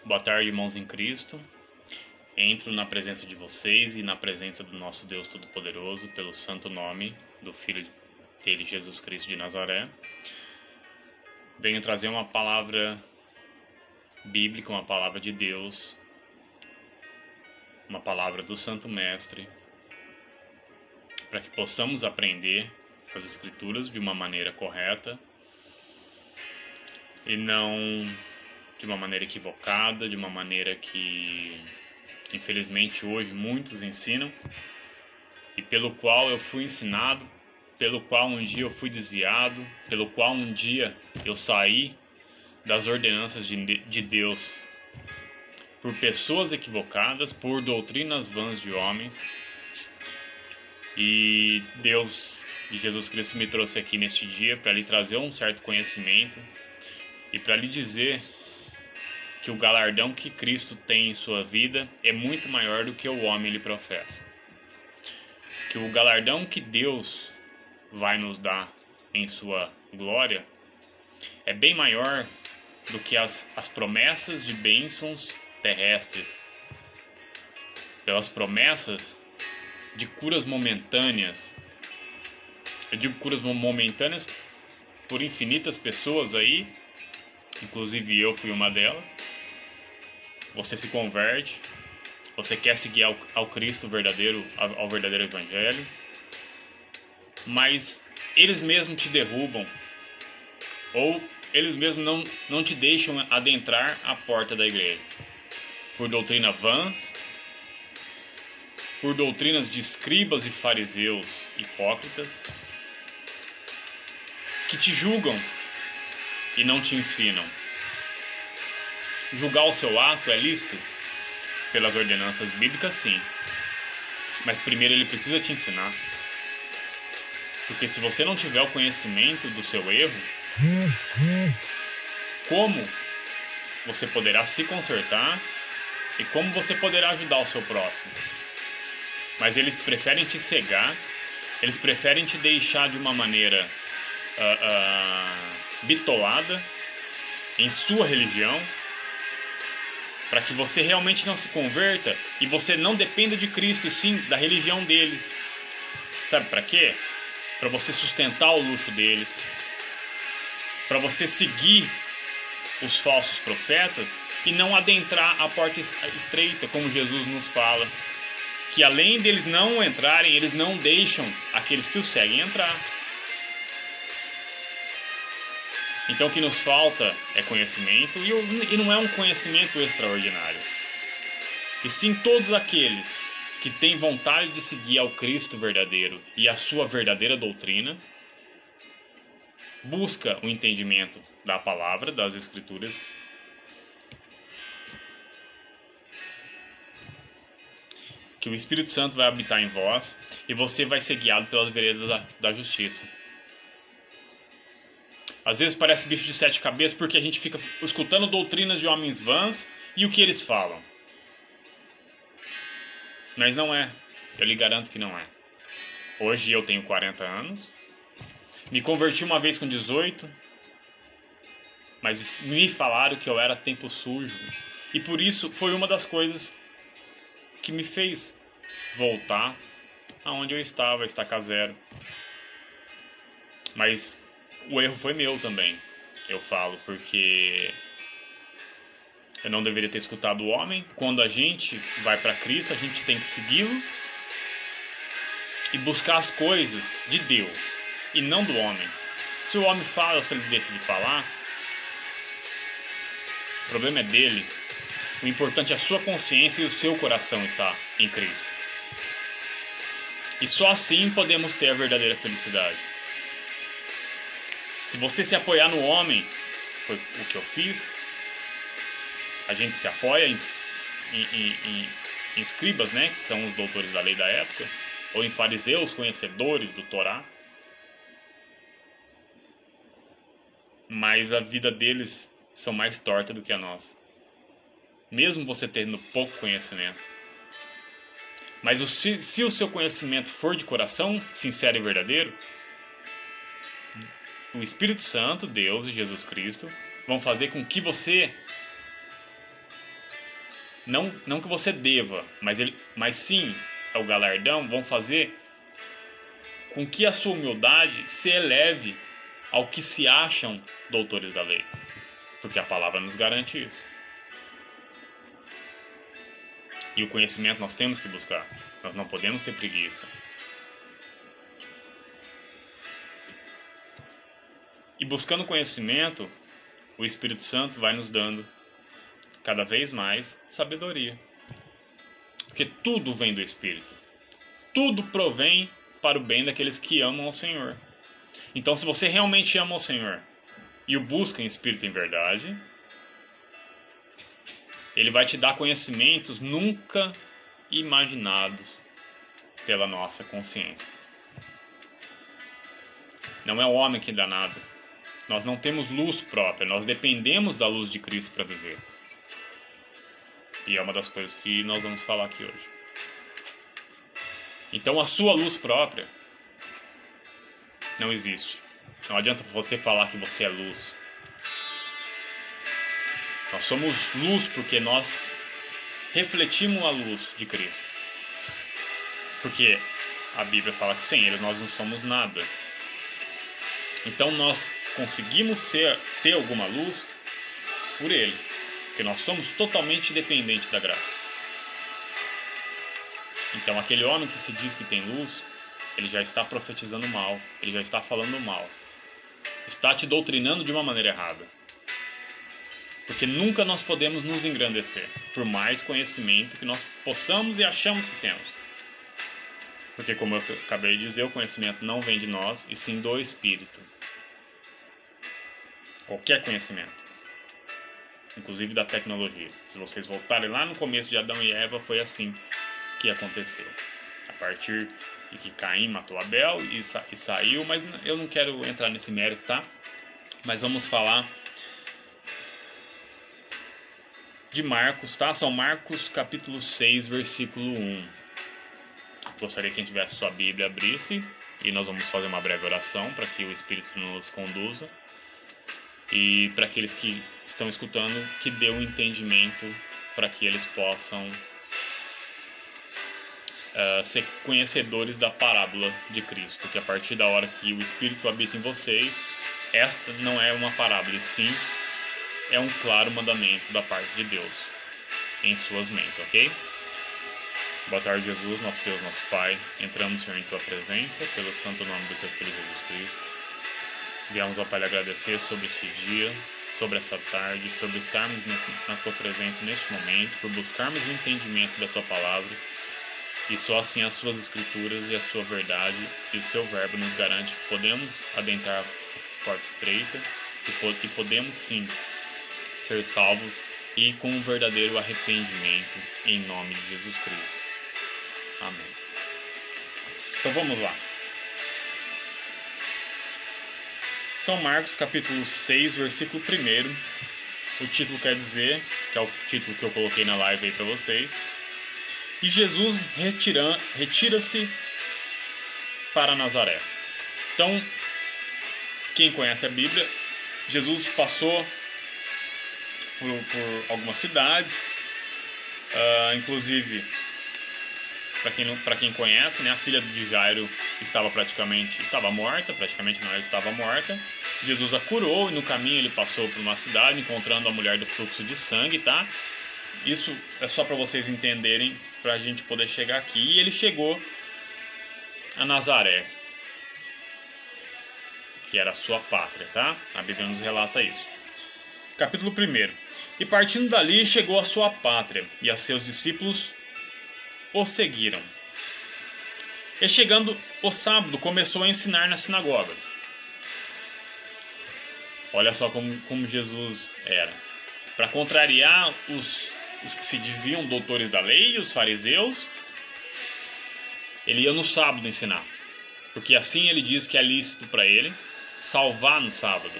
Boa tarde, irmãos em Cristo. Entro na presença de vocês e na presença do nosso Deus Todo-Poderoso, pelo santo nome do Filho dele, Jesus Cristo de Nazaré. Venho trazer uma palavra bíblica, uma palavra de Deus, uma palavra do Santo Mestre, para que possamos aprender as Escrituras de uma maneira correta e não de uma maneira equivocada, de uma maneira que infelizmente hoje muitos ensinam e pelo qual eu fui ensinado, pelo qual um dia eu fui desviado, pelo qual um dia eu saí das ordenanças de Deus por pessoas equivocadas, por doutrinas vãs de homens. E Deus e Jesus Cristo me trouxe aqui neste dia para lhe trazer um certo conhecimento e para lhe dizer que o galardão que Cristo tem em sua vida é muito maior do que o homem lhe professa. Que o galardão que Deus vai nos dar em sua glória é bem maior do que as promessas de bênçãos terrestres, pelas promessas de curas momentâneas. Eu digo curas momentâneas por infinitas pessoas aí, inclusive eu fui uma delas. Você se converte, você quer seguir ao Cristo verdadeiro, ao verdadeiro Evangelho, mas eles mesmos te derrubam, ou eles mesmos não te deixam adentrar a porta da igreja, por doutrina vãs, por doutrinas de escribas e fariseus hipócritas, que te julgam e não te ensinam. Julgar o seu ato é lícito? Pelas ordenanças bíblicas, sim. Mas primeiro ele precisa te ensinar. Porque se você não tiver o conhecimento do seu erro, como você poderá se consertar e como você poderá ajudar o seu próximo? Mas eles preferem te cegar, eles preferem te deixar de uma maneira bitolada em sua religião, para que você realmente não se converta e você não dependa de Cristo, e sim da religião deles. Sabe para quê? Para você sustentar o luxo deles, para você seguir os falsos profetas e não adentrar a porta estreita, como Jesus nos fala, que além deles não entrarem, eles não deixam aqueles que os seguem entrar. Então o que nos falta é conhecimento, e não é um conhecimento extraordinário. E sim todos aqueles que têm vontade de seguir ao Cristo verdadeiro e a sua verdadeira doutrina, busca o entendimento da palavra, das Escrituras, que o Espírito Santo vai habitar em vós e você vai ser guiado pelas veredas da justiça. Às vezes parece bicho de sete cabeças porque a gente fica escutando doutrinas de homens vãs e o que eles falam. Mas não é. Eu lhe garanto que não é. Hoje eu tenho 40 anos. Me converti uma vez com 18. Mas me falaram que eu era tempo sujo. E por isso foi uma das coisas que me fez voltar aonde eu estava, estaca zero. Mas o erro foi meu também, eu falo, porque eu não deveria ter escutado o homem. Quando a gente vai para Cristo, a gente tem que segui-lo e buscar as coisas de Deus e não do homem. Se o homem fala ou se ele deixa de falar, o problema é dele. O importante é a sua consciência e o seu coração estar em Cristo. E só assim podemos ter a verdadeira felicidade. Se você se apoiar no homem, foi o que eu fiz, a gente se apoia em escribas, né, que são os doutores da lei da época, ou em fariseus, conhecedores do Torá, mas a vida deles são mais torta do que a nossa, mesmo você tendo pouco conhecimento. Mas se o seu conhecimento for de coração sincero e verdadeiro, o Espírito Santo, Deus e Jesus Cristo vão fazer com que você Não que você deva, mas sim, é o galardão, vão fazer com que a sua humildade se eleve ao que se acham doutores da lei. Porque a palavra nos garante isso. E o conhecimento nós temos que buscar. Nós não podemos ter preguiça. E buscando conhecimento, o Espírito Santo vai nos dando cada vez mais sabedoria. Porque tudo vem do Espírito. Tudo provém para o bem daqueles que amam ao Senhor. Então, se você realmente ama ao Senhor e o busca em espírito e em verdade, Ele vai te dar conhecimentos nunca imaginados pela nossa consciência. Não é o homem que dá nada. Nós não temos luz própria, nós dependemos da luz de Cristo para viver. E é uma das coisas que nós vamos falar aqui hoje. Então a sua luz própria não existe. Não adianta você falar que você é luz. Nós somos luz porque nós refletimos a luz de Cristo. Porque a Bíblia fala que sem Ele nós não somos nada. Então nós conseguimos ter alguma luz por Ele. Porque nós somos totalmente dependentes da graça. Então aquele homem que se diz que tem luz, ele já está profetizando mal. Ele já está falando mal. Está te doutrinando de uma maneira errada. Porque nunca nós podemos nos engrandecer, por mais conhecimento que nós possamos e achamos que temos. Porque, como eu acabei de dizer, o conhecimento não vem de nós, e sim do Espírito. Qualquer conhecimento. Inclusive da tecnologia. Se vocês voltarem lá no começo de Adão e Eva, foi assim que aconteceu. A partir de que Caim matou Abel e saiu, mas eu não quero entrar nesse mérito, tá? Mas vamos falar de Marcos, tá? São Marcos capítulo 6, versículo 1. Gostaria que quem tivesse sua Bíblia abrisse e nós vamos fazer uma breve oração para que o Espírito nos conduza e para aqueles que estão escutando que dê um entendimento para que eles possam ser conhecedores da parábola de Cristo, que a partir da hora que o Espírito habita em vocês, esta não é uma parábola, e sim é um claro mandamento da parte de Deus em suas mentes, ok? Boa tarde, Jesus, nosso Deus, nosso Pai. Entramos, Senhor, em Tua presença, pelo santo nome do Teu Filho Jesus Cristo. Viemos, ó Pai, agradecer sobre este dia, sobre essa tarde, sobre estarmos na Tua presença neste momento, por buscarmos o entendimento da Tua palavra. E só assim as Suas Escrituras e a Sua verdade e o Seu Verbo nos garante que podemos adentrar a porta estreita e podemos, sim, ser salvos e com um verdadeiro arrependimento em nome de Jesus Cristo. Amém. Então vamos lá. São Marcos capítulo 6, versículo 1. O título quer dizer, que é o título que eu coloquei na live aí para vocês. E Jesus retira-se para Nazaré. Então, quem conhece a Bíblia, Jesus passou por algumas cidades, inclusive, para quem conhece, né, a filha de Jairo estava morta, ela estava morta. Jesus a curou e no caminho ele passou por uma cidade, encontrando a mulher do fluxo de sangue, tá? Isso é só para vocês entenderem, para a gente poder chegar aqui. E ele chegou a Nazaré, que era a sua pátria, tá? A Bíblia nos relata isso. Capítulo 1. E partindo dali, chegou à sua pátria, e a seus discípulos o seguiram. E chegando o sábado, começou a ensinar nas sinagogas. Olha só como Jesus era. Para contrariar os que se diziam doutores da lei, os fariseus, ele ia no sábado ensinar. Porque assim ele diz que é lícito para ele salvar no sábado.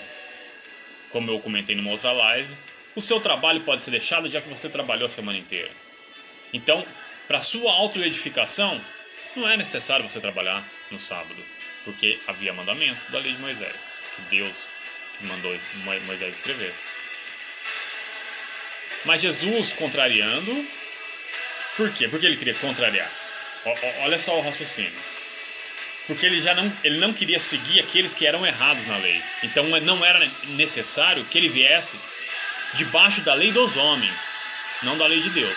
Como eu comentei numa outra live, o seu trabalho pode ser deixado já que você trabalhou a semana inteira. Então, para sua autoedificação, não é necessário você trabalhar no sábado, porque havia mandamento da lei de Moisés, que Deus que mandou Moisés escrevesse. Mas Jesus contrariando, por quê? Porque ele queria contrariar. Olha só o raciocínio. Porque ele não queria seguir aqueles que eram errados na lei. Então não era necessário que ele viesse debaixo da lei dos homens, não da lei de Deus.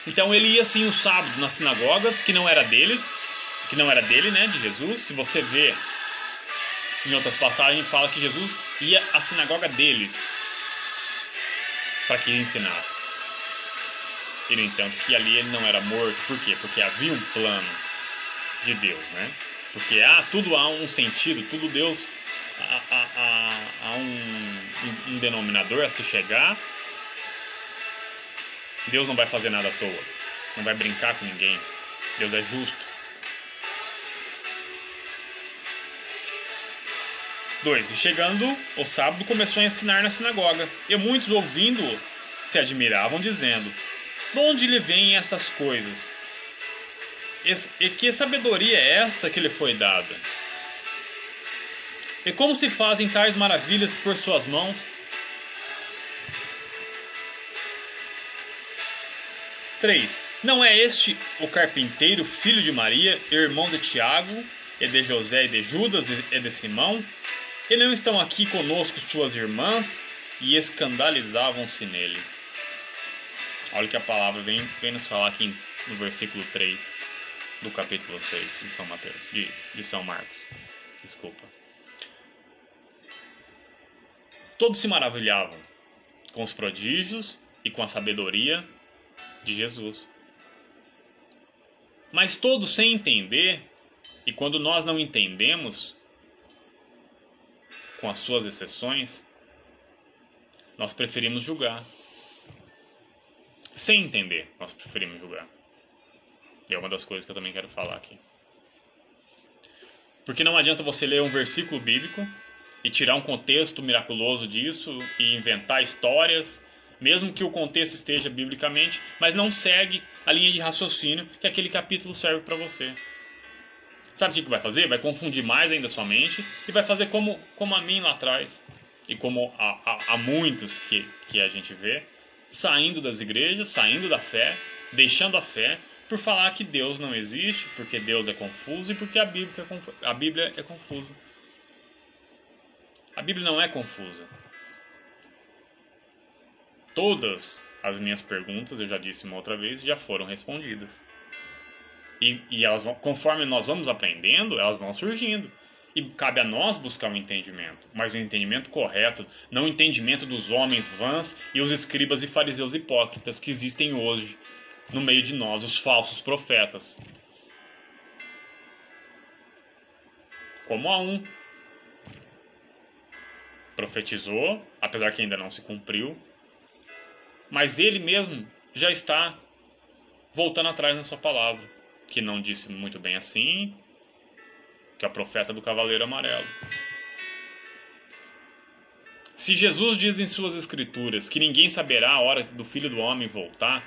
Então ele ia sim o sábado nas sinagogas, que não era dele, né, de Jesus. Se você vê em outras passagens, fala que Jesus ia à sinagoga deles para que ele ensinasse. E no entanto que ali ele não era morto. Por quê? Porque havia um plano de Deus, né? Porque tudo há um sentido, tudo Deus há um denominador a se chegar. Deus não vai fazer nada à toa, não vai brincar com ninguém. Deus é justo. 2. E chegando o sábado, começou a ensinar na sinagoga, e muitos ouvindo-o se admiravam, dizendo: de onde lhe vêm estas coisas? E que sabedoria é esta que lhe foi dada? E como se fazem tais maravilhas por suas mãos? 3. Não é este o carpinteiro, filho de Maria, irmão de Tiago, e de José, e de Judas, e de Simão? E não estão aqui conosco suas irmãs? E escandalizavam-se nele. Olha o que a palavra vem nos falar aqui no versículo 3 do capítulo 6 de São Mateus, de São Marcos. Desculpa. Todos se maravilhavam com os prodígios e com a sabedoria de Jesus. Mas todos sem entender, e quando nós não entendemos, com as suas exceções, nós preferimos julgar. Sem entender, nós preferimos julgar. E é uma das coisas que eu também quero falar aqui. Porque não adianta você ler um versículo bíblico e tirar um contexto miraculoso disso e inventar histórias, mesmo que o contexto esteja biblicamente, mas não segue a linha de raciocínio que aquele capítulo serve para você. Sabe o que vai fazer? Vai confundir mais ainda a sua mente e vai fazer como a mim lá atrás. E como há muitos que a gente vê, saindo das igrejas, saindo da fé, deixando a fé, por falar que Deus não existe, porque Deus é confuso e porque a Bíblia é confusa. A Bíblia não é confusa. Todas as minhas perguntas, eu já disse uma outra vez, já foram respondidas. E elas vão, conforme nós vamos aprendendo, elas vão surgindo. E cabe a nós buscar um entendimento, mas um entendimento correto, não o entendimento dos homens vãs e os escribas e fariseus hipócritas que existem hoje no meio de nós, os falsos profetas. Como há um profetizou, apesar que ainda não se cumpriu, mas ele mesmo já está voltando atrás na sua palavra, que não disse muito bem assim, que é o profeta do Cavaleiro Amarelo. Se Jesus diz em suas escrituras que ninguém saberá a hora do Filho do Homem voltar,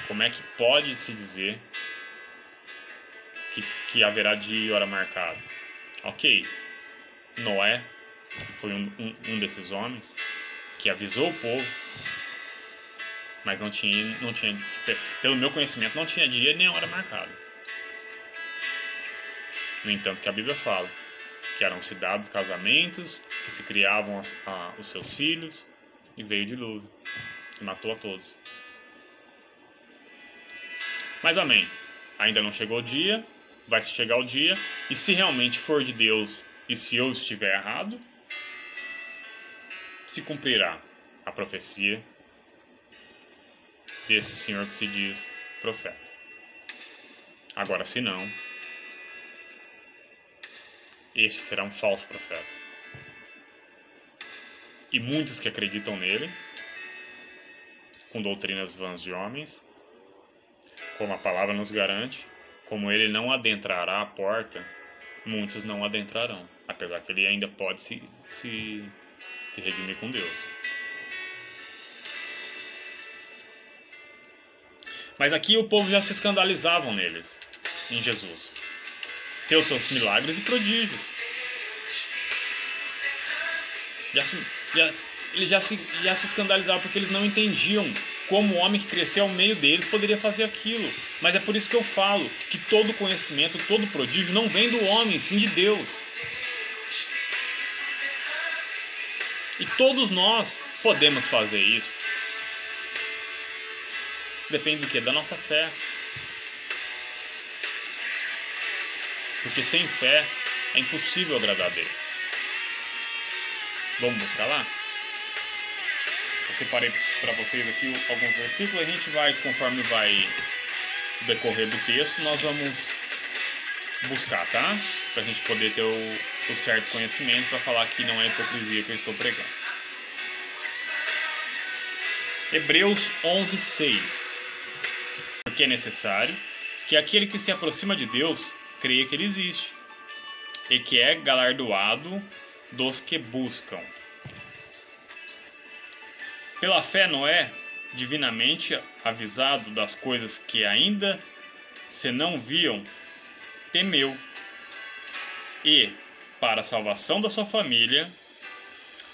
como é que pode se dizer que haverá dia e hora marcada? Ok, Noé foi um desses homens que avisou o povo, mas não tinha, pelo meu conhecimento, não tinha dia nem hora marcada. No entanto, que a Bíblia fala que eram se dados casamentos, que se criavam os seus filhos, e veio o dilúvio, e matou a todos. Mas amém, ainda não chegou o dia, vai se chegar o dia, e se realmente for de Deus, e se eu estiver errado, se cumprirá a profecia desse senhor que se diz profeta. Agora, se não, este será um falso profeta. E muitos que acreditam nele, com doutrinas vãs de homens, como a palavra nos garante, como ele não adentrará a porta, muitos não adentrarão, apesar que ele ainda pode se redimir com Deus. Mas aqui o povo já se escandalizavam neles, em Jesus. Tem os seus milagres e prodígios. Já se escandalizavam porque eles não entendiam como o homem que cresceu ao meio deles poderia fazer aquilo. Mas é por isso que eu falo que todo conhecimento, todo prodígio não vem do homem, sim de Deus. E todos nós podemos fazer isso. Depende do que? Da nossa fé. Porque sem fé é impossível agradar a Deus. Vamos buscar lá? Eu separei para vocês aqui alguns versículos. A gente vai, conforme vai decorrer do texto, nós vamos buscar, tá? Para a gente poder ter o certo conhecimento para falar que não é hipocrisia que eu estou pregando. Hebreus 11:6. Porque é necessário que aquele que se aproxima de Deus creia que Ele existe e que é galardoado dos que buscam. Pela fé, Noé, divinamente avisado das coisas que ainda se não viam, temeu e, para a salvação da sua família,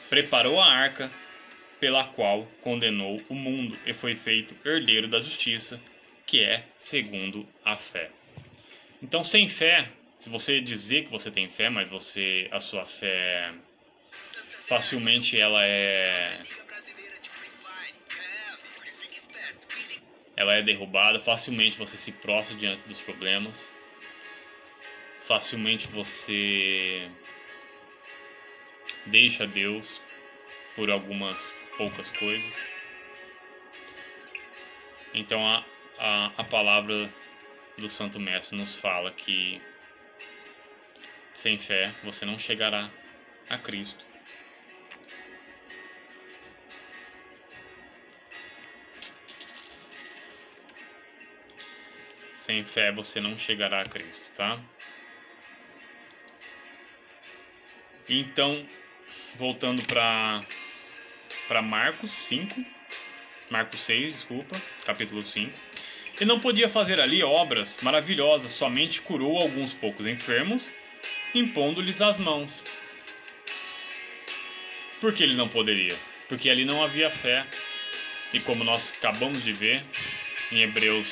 preparou a arca pela qual condenou o mundo e foi feito herdeiro da justiça, que é segundo a fé. Então, sem fé, se você dizer que você tem fé, mas a sua fé facilmente ela é derrubada, facilmente você se prostra diante dos problemas, facilmente você deixa Deus por algumas poucas coisas. Então a palavra do Santo Mestre nos fala que sem fé você não chegará a Cristo. Sem fé você não chegará a Cristo, tá? Então, voltando para Marcos 6, capítulo 5. Ele não podia fazer ali obras maravilhosas, somente curou alguns poucos enfermos, impondo-lhes as mãos. Por que ele não poderia? Porque ali não havia fé. E como nós acabamos de ver em Hebreus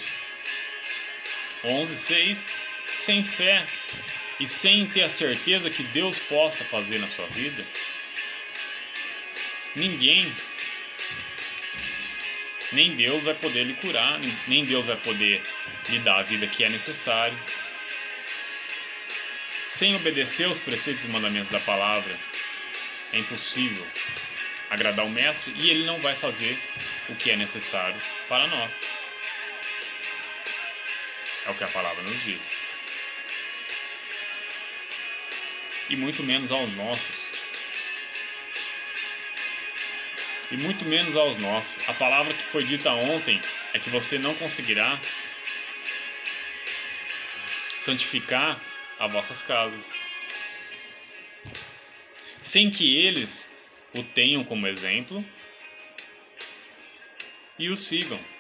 11:6, sem fé e sem ter a certeza que Deus possa fazer na sua vida, nem Deus vai poder lhe curar, nem Deus vai poder lhe dar a vida que é necessário. Sem obedecer aos preceitos e mandamentos da palavra, é impossível agradar o Mestre e ele não vai fazer o que é necessário para nós. É o que a palavra nos diz. E muito menos aos nossos. E muito menos aos nossos. A palavra que foi dita ontem é que você não conseguirá santificar as vossas casas sem que eles o tenham como exemplo e o sigam.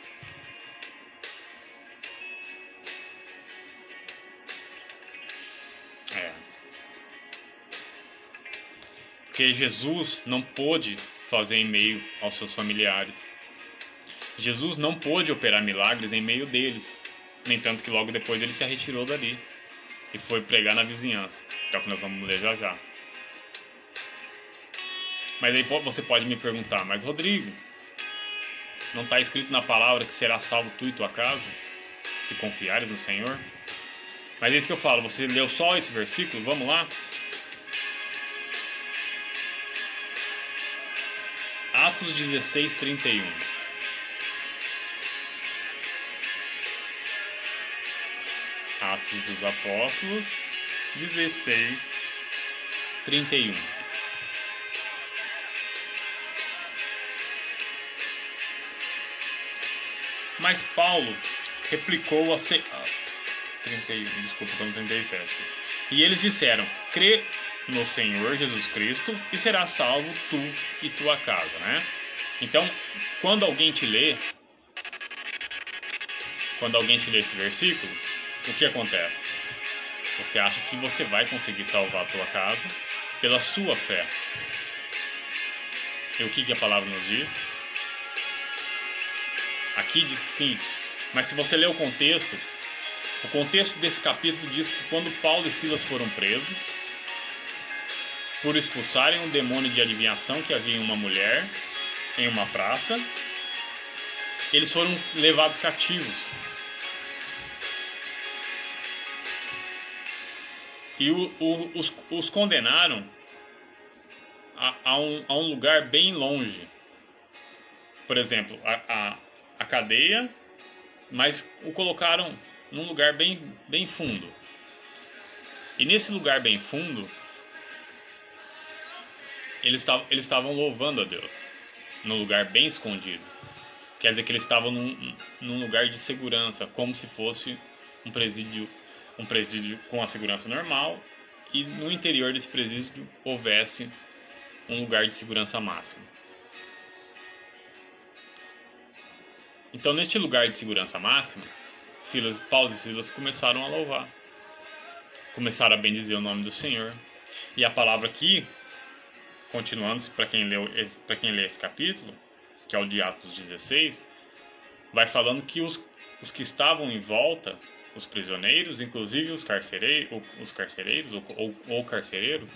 Porque Jesus não pôde fazer em meio aos seus familiares. Jesus não pôde operar milagres em meio deles. Nem tanto que logo depois ele se retirou dali e foi pregar na vizinhança, que é o que nós vamos ler já já. Mas aí você pode me perguntar, mas Rodrigo, não está escrito na palavra que será salvo tu e tua casa, se confiares no Senhor? Mas é isso que eu falo, você leu só esse versículo? Vamos lá? Atos 16:31. Atos dos Apóstolos 16:31. Mas Paulo replicou a 31, desculpa, estou no 37. E eles disseram: crê no Senhor Jesus Cristo e será salvo tu e tua casa, né? Então, quando alguém te lê esse versículo, o que acontece? Você acha que você vai conseguir salvar a tua casa pela sua fé. E o que a palavra nos diz? Aqui diz que sim, mas se você ler o contexto desse capítulo diz que quando Paulo e Silas foram presos, por expulsarem um demônio de adivinhação que havia em uma mulher, em uma praça, eles foram levados cativos. E os condenaram a um lugar bem longe. Por exemplo, a cadeia, mas o colocaram num lugar bem fundo. E nesse lugar bem fundo, eles estavam louvando a Deus, num lugar bem escondido. Quer dizer que eles estavam num lugar de segurança, como se fosse um presídio com a segurança normal, e no interior desse presídio houvesse um lugar de segurança máximo. Então, neste lugar de segurança máxima, Paulo e Silas começaram a louvar, começaram a bendizer o nome do Senhor. E a palavra aqui, continuando, para quem lê esse capítulo, que é o de Atos 16, vai falando que os que estavam em volta, os prisioneiros, inclusive os carcereiros ou carcereiro,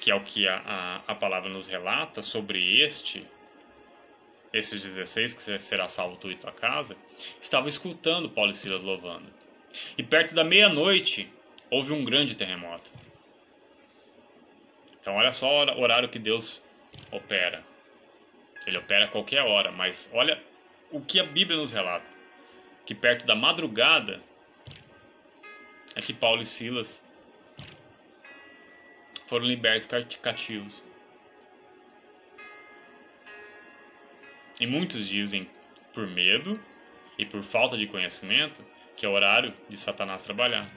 que é o que a palavra nos relata sobre esses 16, que será salvo tu e tua casa, estavam escutando Paulo e Silas louvando. E perto da meia-noite houve um grande terremoto. Então olha só o horário que Deus opera. Ele opera a qualquer hora, mas olha o que a Bíblia nos relata. Que perto da madrugada é que Paulo e Silas foram libertos cativos. E muitos dizem, por medo e por falta de conhecimento, que é o horário de Satanás trabalhar.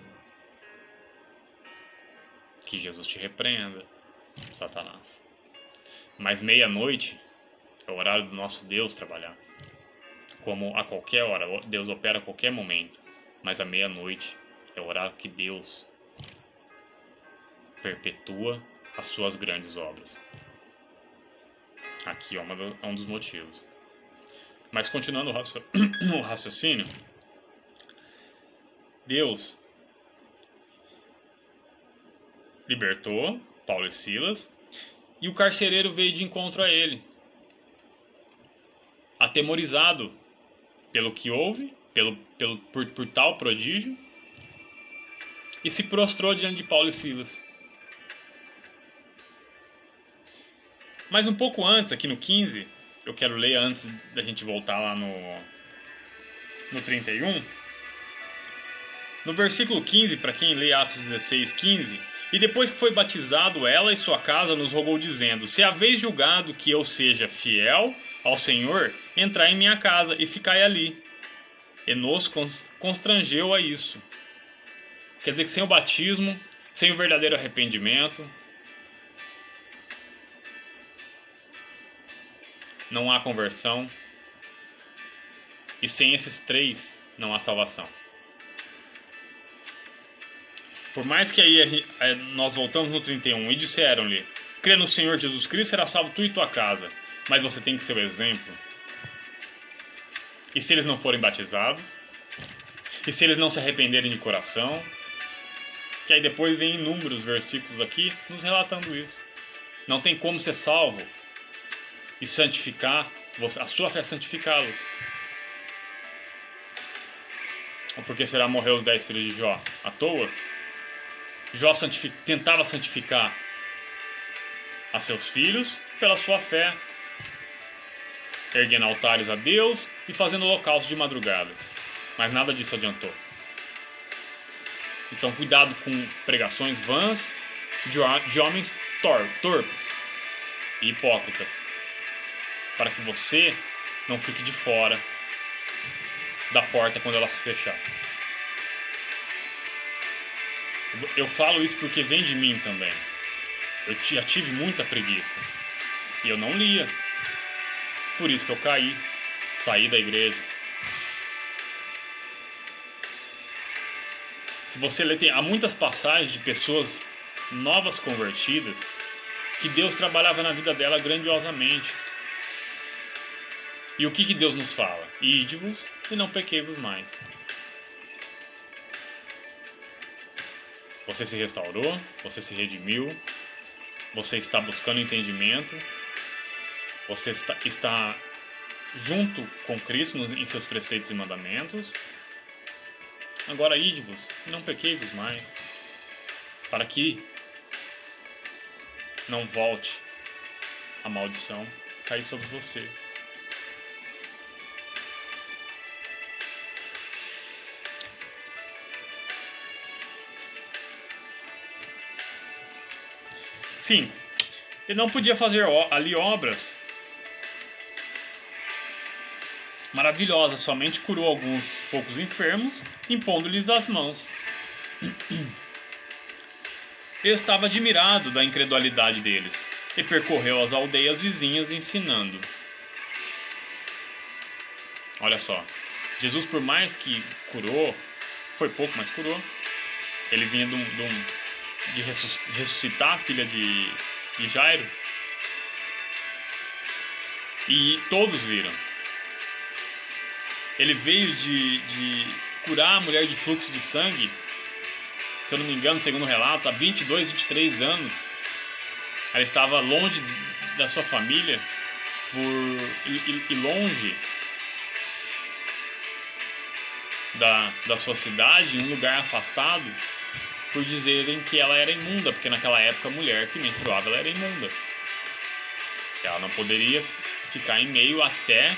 Que Jesus te repreenda, Satanás. Mas meia-noite é o horário do nosso Deus trabalhar. Como a qualquer hora, Deus opera a qualquer momento. Mas a meia-noite é o horário que Deus perpetua as suas grandes obras. Aqui é um dos motivos. Mas continuando o raciocínio, Deus libertou Paulo e Silas e o carcereiro veio de encontro a ele, atemorizado pelo que houve, por tal prodígio, e se prostrou diante de Paulo e Silas. Mas um pouco antes, aqui no 15, eu quero ler antes da gente voltar lá no 31. No versículo 15, para quem lê Atos 16, 15, e depois que foi batizado, ela e sua casa nos rogou, dizendo: se haveis julgado que eu seja fiel ao Senhor, entrai em minha casa e ficai ali. E nos constrangeu a isso. Quer dizer que sem o batismo, sem o verdadeiro arrependimento, não há conversão. E sem esses três, não há salvação. Por mais que aí nós voltamos no 31 e disseram-lhe: crê no Senhor Jesus Cristo, será salvo tu e tua casa. Mas você tem que ser o exemplo. E se eles não forem batizados? E se eles não se arrependerem de coração? Que aí depois vem inúmeros versículos aqui nos relatando isso. Não tem como ser salvo e santificar, a sua fé santificá-los. Ou porque será morrer os 10 filhos de Jó à toa? Jó tentava santificar a seus filhos pela sua fé, erguendo altares a Deus e fazendo holocaustos de madrugada. Mas nada disso adiantou. Então cuidado com pregações vãs de homens torpes e hipócritas, para que você não fique de fora da porta quando ela se fechar. Eu falo isso porque vem de mim também. Eu já tive muita preguiça e eu não lia. Por isso que eu saí da igreja. Se você ler, há muitas passagens de pessoas novas convertidas que Deus trabalhava na vida dela grandiosamente. E o que Deus nos fala? Ide-vos e não pequei-vos mais. Você se restaurou, você se redimiu, você está buscando entendimento, você está junto com Cristo em seus preceitos e mandamentos. Agora ide-vos e não pequei-vos mais, para que não volte a maldição cair sobre você. Sim, ele não podia fazer ali obras maravilhosas, somente curou alguns poucos enfermos, impondo-lhes as mãos. Ele estava admirado da incredulidade deles e percorreu as aldeias vizinhas ensinando. Olha só, Jesus, por mais que curou, foi pouco, mas curou. Ele vinha de ressuscitar a filha de Jairo. E todos viram. Ele veio de curar a mulher de fluxo de sangue, se eu não me engano, segundo o relato, há 22, 23 anos. Ela estava longe da sua família e longe da sua cidade, em um lugar afastado, por dizerem que ela era imunda, porque naquela época a mulher que menstruava ela era imunda. Ela não poderia ficar em meio até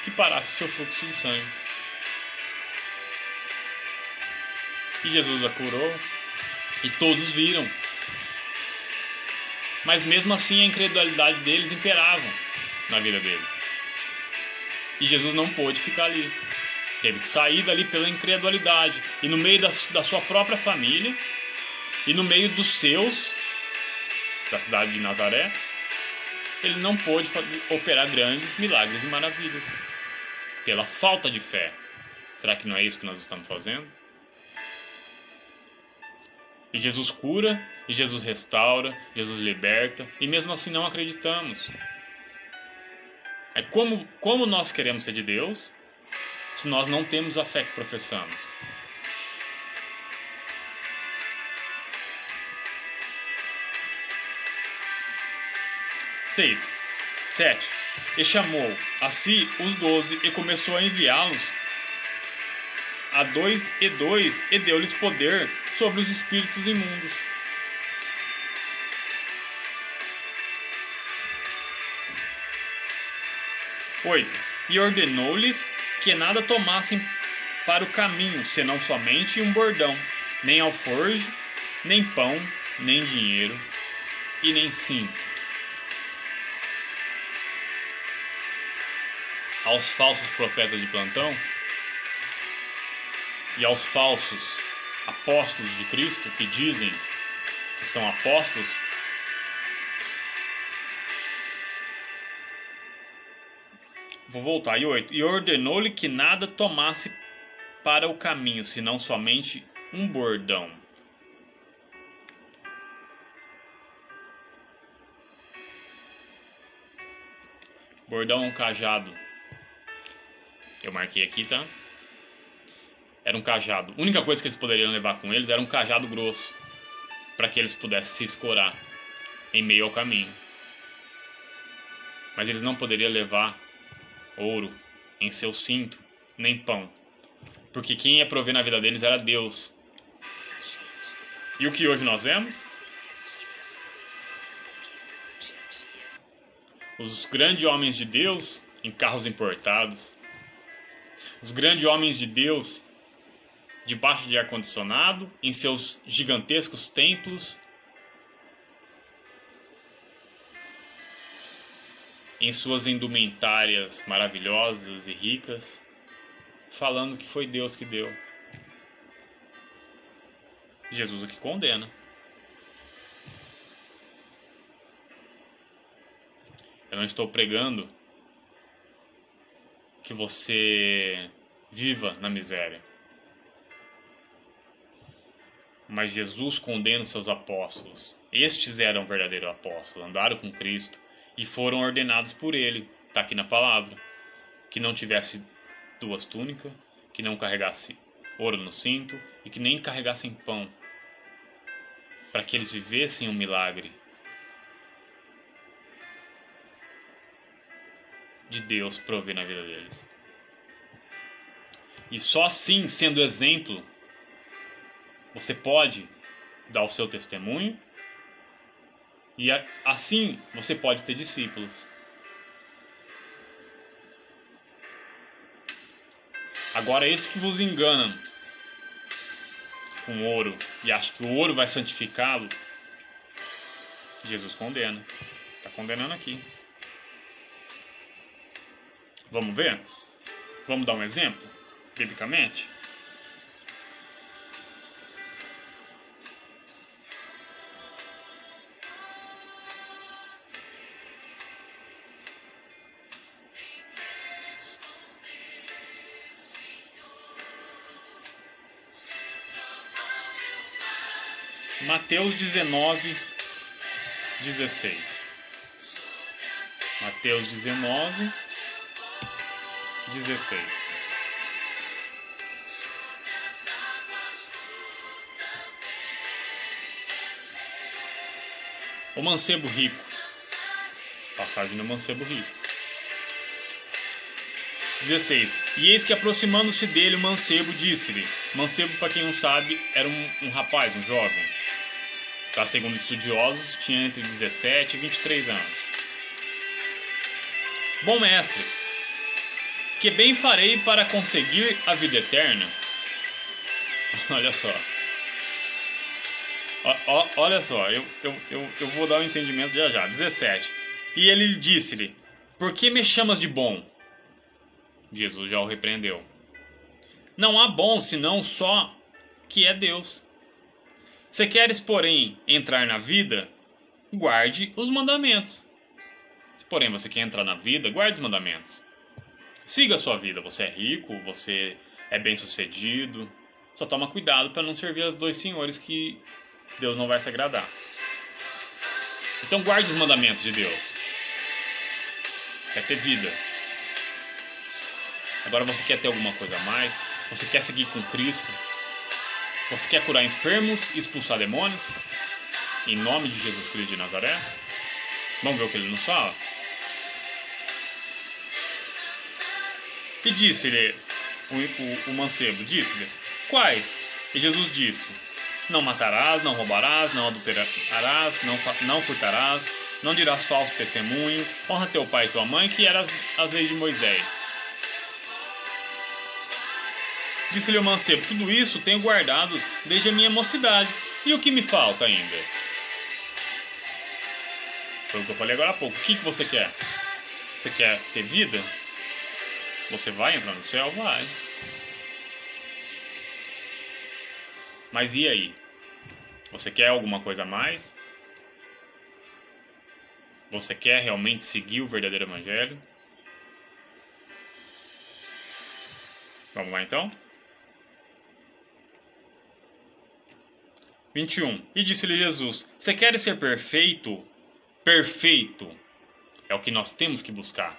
que parasse seu fluxo de sangue. E Jesus a curou e todos viram. Mas mesmo assim a incredulidade deles imperava na vida deles. E Jesus não pôde ficar ali. Teve que sair dali pela incredulidade. E no meio da sua própria família, e no meio dos seus, da cidade de Nazaré, ele não pôde operar grandes milagres e maravilhas. Pela falta de fé. Será que não é isso que nós estamos fazendo? E Jesus cura, e Jesus restaura, Jesus liberta, e mesmo assim não acreditamos. É como nós queremos ser de Deus, se nós não temos a fé que professamos? Seis, 7. E chamou a si os 12 e começou a enviá-los a 2 e deu-lhes poder sobre os espíritos imundos. Oito. E ordenou-lhes que nada tomassem para o caminho, senão somente um bordão, nem alforje, nem pão, nem dinheiro, e nem cinto. Aos falsos profetas de plantão e aos falsos apóstolos de Cristo, que dizem que são apóstolos, vou voltar. E 8. E ordenou-lhe que nada tomasse para o caminho, senão somente um bordão. Bordão é um cajado. Eu marquei aqui, tá? Era um cajado. A única coisa que eles poderiam levar com eles era um cajado grosso, para que eles pudessem se escorar em meio ao caminho. Mas eles não poderiam levar ouro em seu cinto, nem pão, porque quem ia prover na vida deles era Deus. E o que hoje nós vemos? Os grandes homens de Deus em carros importados, os grandes homens de Deus debaixo de ar-condicionado, em seus gigantescos templos, em suas indumentárias maravilhosas e ricas, falando que foi Deus que deu. Jesus aqui condena. Eu não estou pregando que você viva na miséria. Mas Jesus condena seus apóstolos. Estes eram verdadeiros apóstolos, andaram com Cristo e foram ordenados por Ele. Está aqui na palavra. Que não tivesse 2 túnicas, que não carregasse ouro no cinto e que nem carregassem pão. Para que eles vivessem um milagre de Deus prover na vida deles. E só assim, sendo exemplo, você pode dar o seu testemunho e assim você pode ter discípulos. Agora, esses que vos enganam com ouro e acham que o ouro vai santificá-lo, Jesus condena. Está condenando aqui. Vamos ver? Vamos dar um exemplo, biblicamente? Mateus 19, 16. Mateus 19, 16. O mancebo rico. Passagem do mancebo rico. 16. E eis que aproximando-se dele o mancebo disse-lhe. Mancebo, para quem não sabe, era um rapaz, um jovem. Tá, segundo estudiosos, tinha entre 17 e 23 anos. Bom mestre, que bem farei para conseguir a vida eterna? Olha só. Olha só, eu vou dar um entendimento já. 17. E ele disse-lhe, por que me chamas de bom? Jesus já o repreendeu. Não há bom senão só que é Deus. Se queres, porém, entrar na vida, guarde os mandamentos. Se, porém, você quer entrar na vida, guarde os mandamentos. Siga a sua vida. Você é rico, você é bem-sucedido. Só toma cuidado para não servir aos 2 senhores que Deus não vai se agradar. Então, guarde os mandamentos de Deus. Quer ter vida. Agora, você quer ter alguma coisa a mais? Você quer seguir com Cristo? Você quer curar enfermos e expulsar demônios? Em nome de Jesus Cristo de Nazaré? Vamos ver o que ele nos fala? E disse-lhe, o mancebo, disse-lhe, quais? E Jesus disse, não matarás, não roubarás, não adulterarás, não furtarás, não dirás falso testemunho, honra teu pai e tua mãe, que eram as leis de Moisés. Disse-lhe o mancebo, tudo isso tenho guardado desde a minha mocidade. E o que me falta ainda? Foi o que eu falei agora há pouco. O que você quer? Você quer ter vida? Você vai entrar no céu? Vai. Mas e aí? Você quer alguma coisa a mais? Você quer realmente seguir o verdadeiro evangelho? Vamos lá então? 21. E disse-lhe Jesus, você quer ser perfeito? Perfeito é o que nós temos que buscar.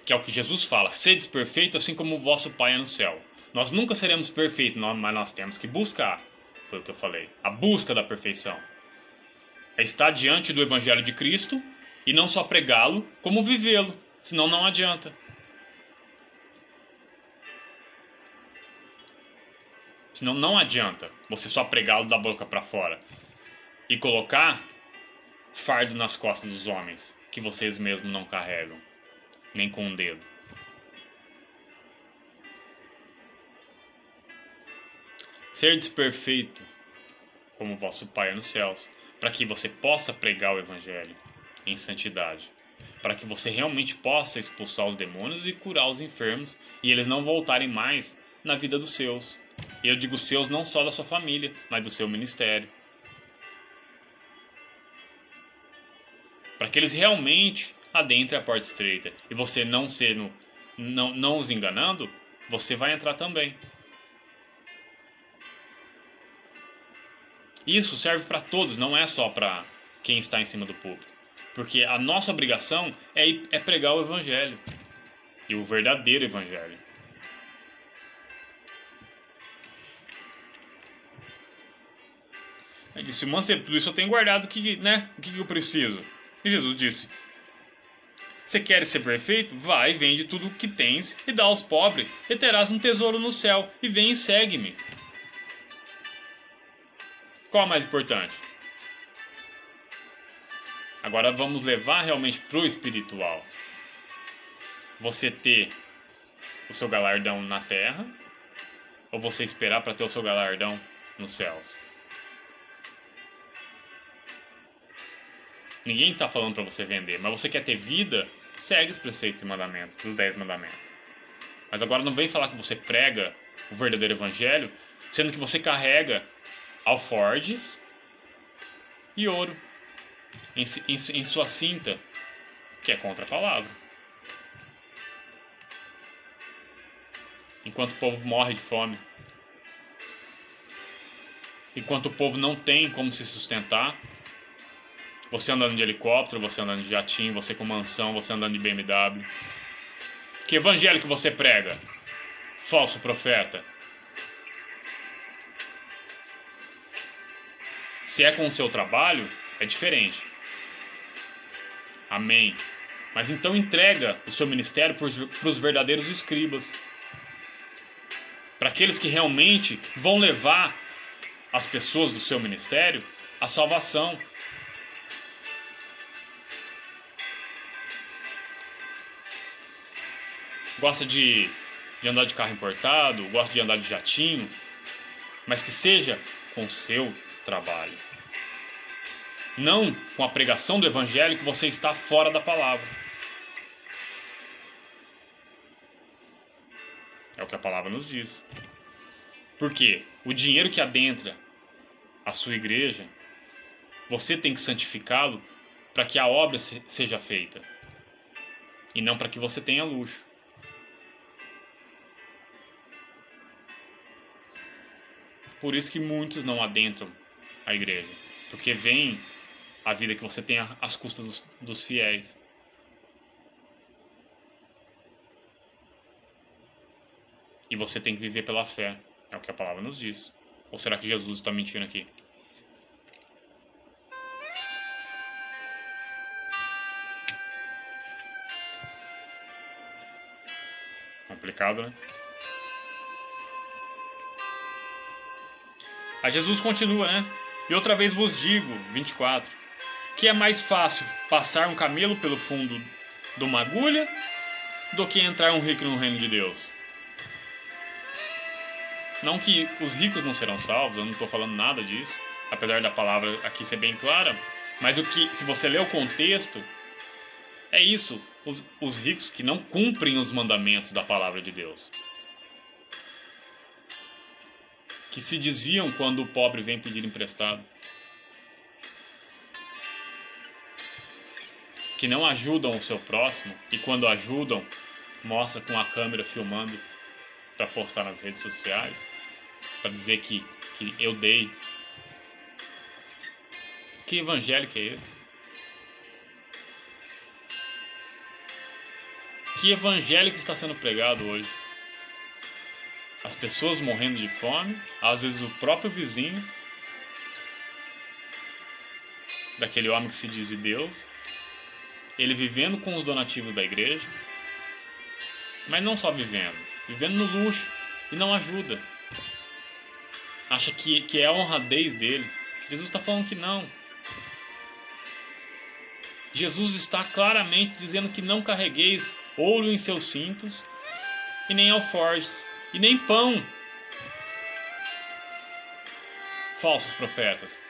Que é o que Jesus fala, sedes perfeito assim como o vosso Pai é no céu. Nós nunca seremos perfeitos, mas nós temos que buscar. Foi o que eu falei. A busca da perfeição. É estar diante do Evangelho de Cristo e não só pregá-lo, como vivê-lo. Senão não adianta. Senão não adianta você só pregá-lo da boca para fora e colocar fardo nas costas dos homens que vocês mesmos não carregam, nem com um dedo. Serdes perfeito como vosso Pai é nos céus, para que você possa pregar o Evangelho em santidade, para que você realmente possa expulsar os demônios e curar os enfermos e eles não voltarem mais na vida dos seus. E eu digo seus não só da sua família, mas do seu ministério. Para que eles realmente adentrem a porta estreita. E você não os enganando, você vai entrar também. Isso serve para todos, não é só para quem está em cima do púlpito. Porque a nossa obrigação é pregar o Evangelho. E o verdadeiro Evangelho. Ele disse, mancebo, tudo isso eu tenho guardado, o que eu preciso? E Jesus disse, você quer ser perfeito? Vai, vende tudo o que tens e dá aos pobres, e terás um tesouro no céu, e vem e segue-me. Qual é mais importante? Agora vamos levar realmente pro espiritual. Você ter o seu galardão na terra, ou você esperar para ter o seu galardão nos céus? Ninguém está falando para você vender, mas você quer ter vida, segue os preceitos e mandamentos, dos 10 mandamentos. Mas agora não vem falar que você prega o verdadeiro evangelho, sendo que você carrega alforjes e ouro em sua cinta, que é contra a palavra. Enquanto o povo morre de fome, enquanto o povo não tem como se sustentar, você andando de helicóptero, você andando de jatinho, você com mansão, você andando de BMW. Que evangelho que você prega? Falso profeta. Se é com o seu trabalho, é diferente. Amém. Mas então entrega o seu ministério para os verdadeiros escribas. Para aqueles que realmente vão levar as pessoas do seu ministério à salvação. Gosta de andar de carro importado, gosta de andar de jatinho, mas que seja com o seu trabalho. Não com a pregação do evangelho que você está fora da palavra. É o que a palavra nos diz. Porque o dinheiro que adentra a sua igreja, você tem que santificá-lo para que a obra seja feita. E não para que você tenha luxo. Por isso que muitos não adentram a igreja. Porque veem a vida que você tem às custas dos fiéis. E você tem que viver pela fé. É o que a palavra nos diz. Ou será que Jesus está mentindo aqui? Complicado, né? Aí Jesus continua, né? E outra vez vos digo, 24, que é mais fácil passar um camelo pelo fundo de uma agulha do que entrar um rico no reino de Deus. Não que os ricos não serão salvos, eu não estou falando nada disso, apesar da palavra aqui ser bem clara, mas se você ler o contexto, é isso, os ricos que não cumprem os mandamentos da palavra de Deus. Que se desviam quando o pobre vem pedir emprestado. Que não ajudam o seu próximo e quando ajudam, mostra com a câmera filmando para postar nas redes sociais, para dizer que eu dei. Que evangelho que é esse? Que evangelho que está sendo pregado hoje? As pessoas morrendo de fome, às vezes o próprio vizinho daquele homem que se diz de Deus, ele vivendo com os donativos da igreja, mas não só vivendo no luxo e não ajuda. Acha que é a honradez dele. Jesus está falando que não. Jesus está claramente dizendo que não carregueis ouro em seus cintos e nem alforjes. E nem pão. Falsos profetas.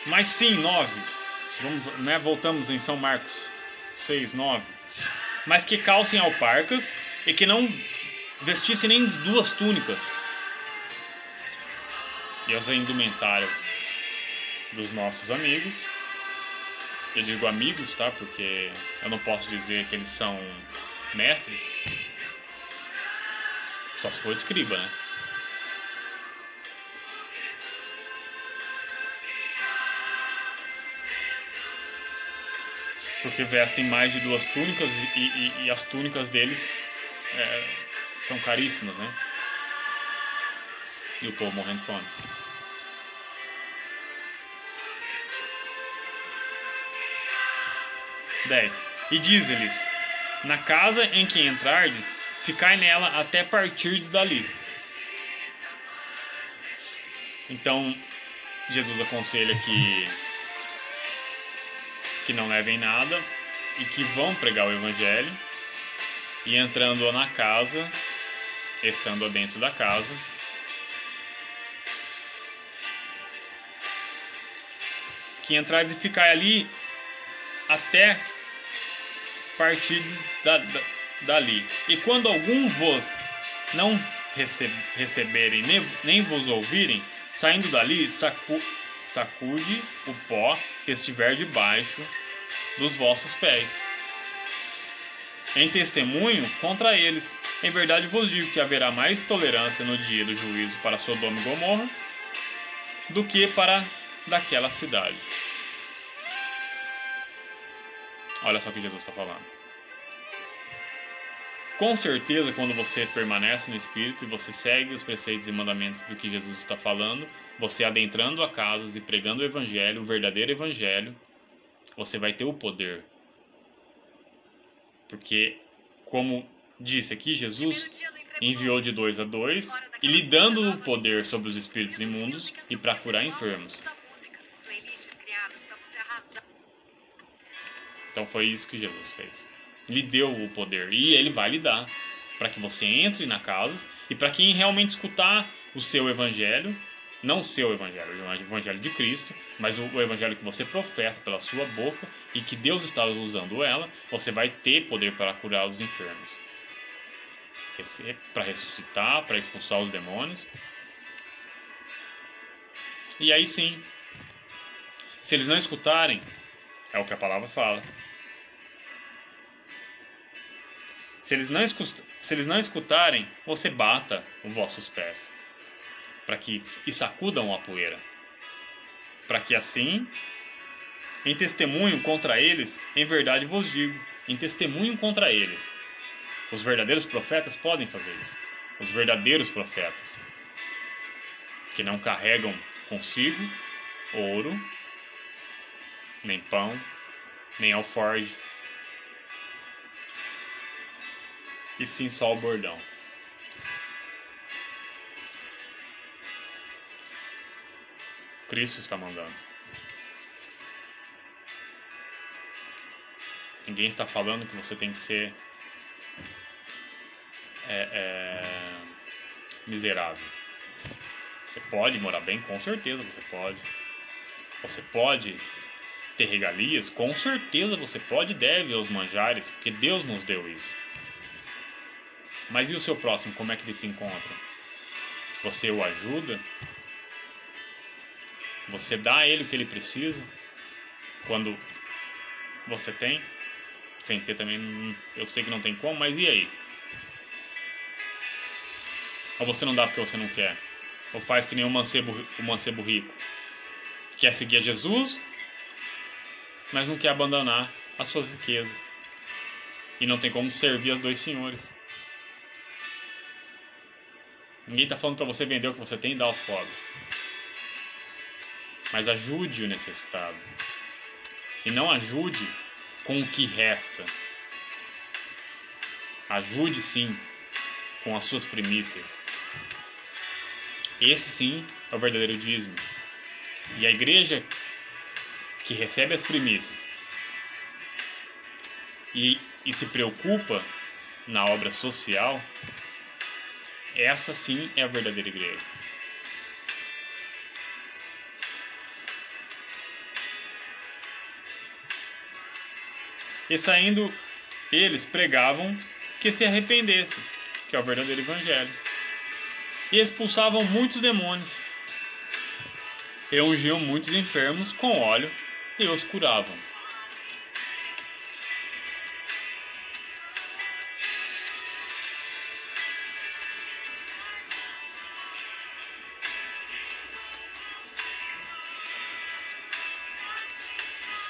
Mas sim, 9. Voltamos em São Marcos 6, 9. Mas que calcem alparcas e que não vestissem nem 2 túnicas. E as indumentárias dos nossos amigos Eu digo amigos, tá? Porque eu não posso dizer que eles são mestres. Só se for escriba, né? Porque vestem mais de 2 túnicas e as túnicas deles são caríssimas, né? E o povo morrendo de fome. 10. E diz-lhes: na casa em que entrardes, ficai nela até partirdes dali. Então, Jesus aconselha que não levem nada e que vão pregar o evangelho, e entrando na casa, estando dentro da casa, que entrardes e ficai ali até partirdes dali. E quando algum vos não receberem, nem vos ouvirem, saindo dali, sacude o pó que estiver debaixo dos vossos pés, em testemunho contra eles. Em verdade vos digo que haverá mais tolerância no dia do juízo para Sodoma e Gomorra do que para daquela cidade. Olha só o que Jesus está falando. Com certeza, quando você permanece no Espírito e você segue os preceitos e mandamentos do que Jesus está falando, você adentrando a casas e pregando o Evangelho, o verdadeiro Evangelho, você vai ter o poder. Porque, como disse aqui, Jesus enviou de 2 a 2 e lhe dando o poder sobre os espíritos imundos e para curar enfermos. Então foi isso que Jesus fez. Lhe deu o poder e ele vai lhe dar para que você entre na casa e para quem realmente escutar o seu evangelho, não o seu evangelho, o evangelho de Cristo, mas o evangelho que você professa pela sua boca e que Deus está usando ela, você vai ter poder para curar os enfermos, para ressuscitar, para expulsar os demônios. E aí sim, se eles não escutarem, é o que a palavra fala. Se eles não escutarem, você bata os vossos pés, para que e sacudam a poeira, para que assim, em testemunho contra eles, em verdade vos digo, em testemunho contra eles, os verdadeiros profetas podem fazer isso. Os verdadeiros profetas, que não carregam consigo ouro, nem pão, nem alforjes, e sim só o bordão. Cristo está mandando. Ninguém está falando que você tem que ser miserável. Você pode morar bem, com certeza você pode. Você pode ter regalias, com certeza você pode e deve aos manjares, porque Deus nos deu isso. Mas e o seu próximo, como é que ele se encontra? Você o ajuda? Você dá a ele o que ele precisa? Quando você tem? Sem ter também, eu sei que não tem como, mas e aí? Ou você não dá porque você não quer? Ou faz que nem o mancebo rico? Quer seguir a Jesus, mas não quer abandonar as suas riquezas. E não tem como servir aos 2 senhores. Ninguém está falando para você vender o que você tem e dar aos pobres. Mas ajude o necessitado. E não ajude com o que resta. Ajude sim com as suas primícias. Esse sim é o verdadeiro dízimo. E a igreja que recebe as primícias e se preocupa na obra social, essa sim é a verdadeira igreja. E saindo, eles pregavam que se arrependesse, que é o verdadeiro evangelho. E expulsavam muitos demônios. E ungiam muitos enfermos com óleo e os curavam.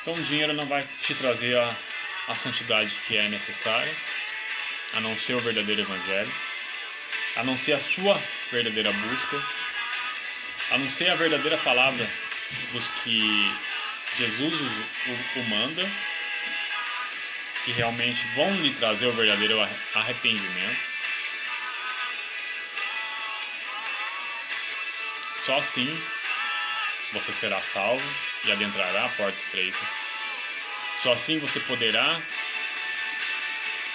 Então o dinheiro não vai te trazer a santidade que é necessária, a não ser o verdadeiro evangelho, a não ser a sua verdadeira busca, a não ser a verdadeira palavra dos que Jesus o manda, que realmente vão lhe trazer o verdadeiro arrependimento. Só assim você será salvo e adentrará a porta estreita. Só assim você poderá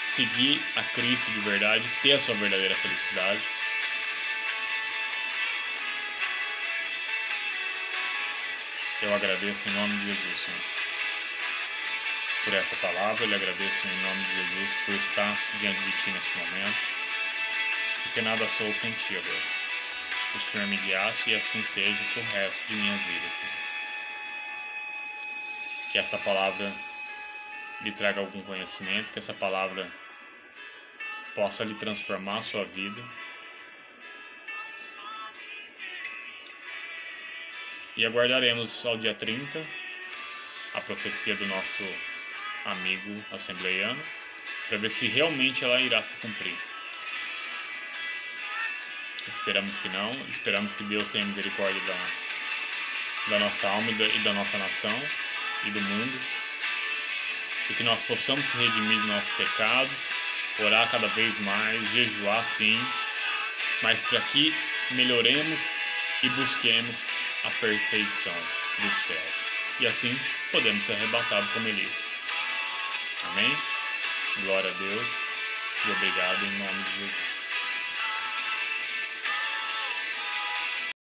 seguir a Cristo de verdade, ter a sua verdadeira felicidade. Eu agradeço em nome de Jesus, Senhor, por essa palavra. Eu lhe agradeço em nome de Jesus por estar diante de Ti neste momento, porque nada sou sem Ti, ó Deus. O Senhor me guiaste e assim seja pro resto de minhas vidas, Senhor. Que essa palavra lhe traga algum conhecimento, que essa palavra possa lhe transformar a sua vida. E aguardaremos ao dia 30 a profecia do nosso amigo assembleiano, para ver se realmente ela irá se cumprir. Esperamos que não, esperamos que Deus tenha misericórdia da nossa alma e da nossa nação e do mundo, e que nós possamos se redimir de nossos pecados, orar cada vez mais, jejuar sim, mas para que melhoremos e busquemos a perfeição do céu. E assim podemos ser arrebatados como Elias. Amém? Glória a Deus e obrigado em nome de Jesus.